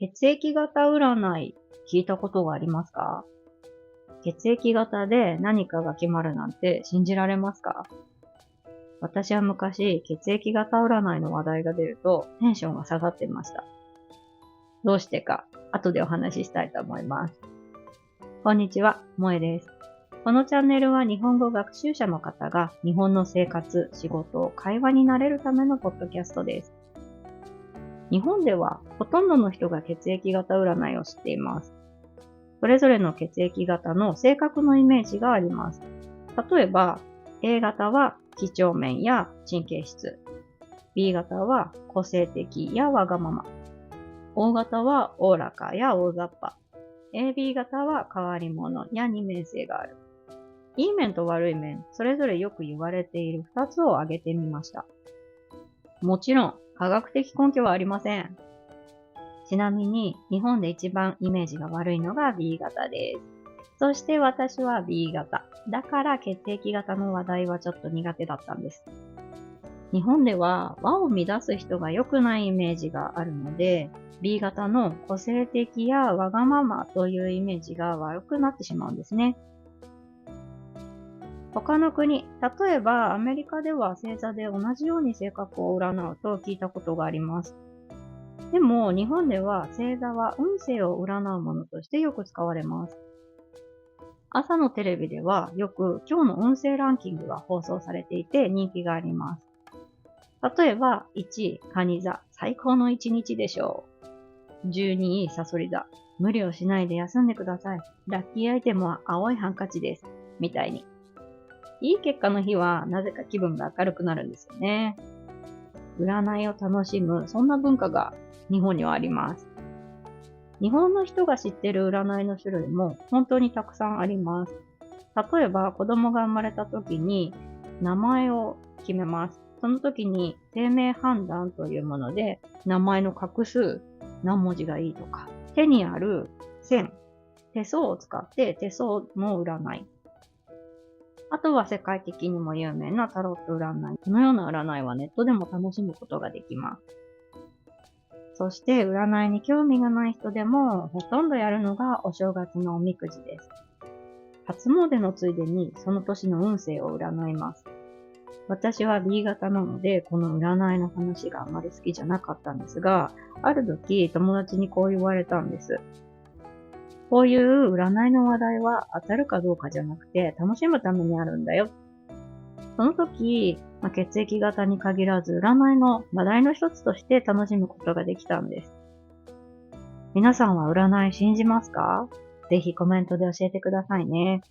血液型占い聞いたことがありますか？血液型で何かが決まるなんて信じられますか？私は昔、血液型占いの話題が出るとテンションが下がってました。どうしてか、後でお話ししたいと思います。こんにちは、萌です。このチャンネルは日本語学習者の方が日本の生活、仕事、会話に慣れるためのポッドキャストです。日本ではほとんどの人が血液型占いを知っています。それぞれの血液型の性格のイメージがあります。例えば、A 型は几帳面や神経質。B 型は個性的やわがまま。O 型はおおらかや大雑把。AB 型は変わり者や二面性がある。いい面と悪い面、それぞれよく言われている2つを挙げてみました。もちろん、科学的根拠はありません。ちなみに、日本で一番イメージが悪いのが B 型です。そして私は B 型。だから血液型の話題はちょっと苦手だったんです。日本では和を乱す人が良くないイメージがあるので、B 型の個性的やわがままというイメージが悪くなってしまうんですね。他の国、例えばアメリカでは星座で同じように性格を占うと聞いたことがあります。でも日本では星座は運勢を占うものとしてよく使われます。朝のテレビではよく今日の運勢ランキングが放送されていて人気があります。例えば1位、蟹座、最高の一日でしょう。12位、さそり座、無理をしないで休んでください。ラッキーアイテムは青いハンカチです。みたいに。いい結果の日はなぜか気分が明るくなるんですよね。占いを楽しむ、そんな文化が日本にはあります。日本の人が知っている占いの種類も本当にたくさんあります。例えば子供が生まれた時に名前を決めます。その時に生命判断というもので名前の画数、何文字がいいとか、手にある線、手相を使って手相の占い。あとは世界的にも有名なタロット占い。このような占いはネットでも楽しむことができます。そして占いに興味がない人でもほとんどやるのがお正月のおみくじです。初詣のついでにその年の運勢を占います。私は B 型なのでこの占いの話があまり好きじゃなかったんですが、ある時友達にこう言われたんです。こういう占いの話題は当たるかどうかじゃなくて楽しむためにあるんだよ。その時、血液型に限らず占いの話題の一つとして楽しむことができたんです。皆さんは占い信じますか？ぜひコメントで教えてくださいね。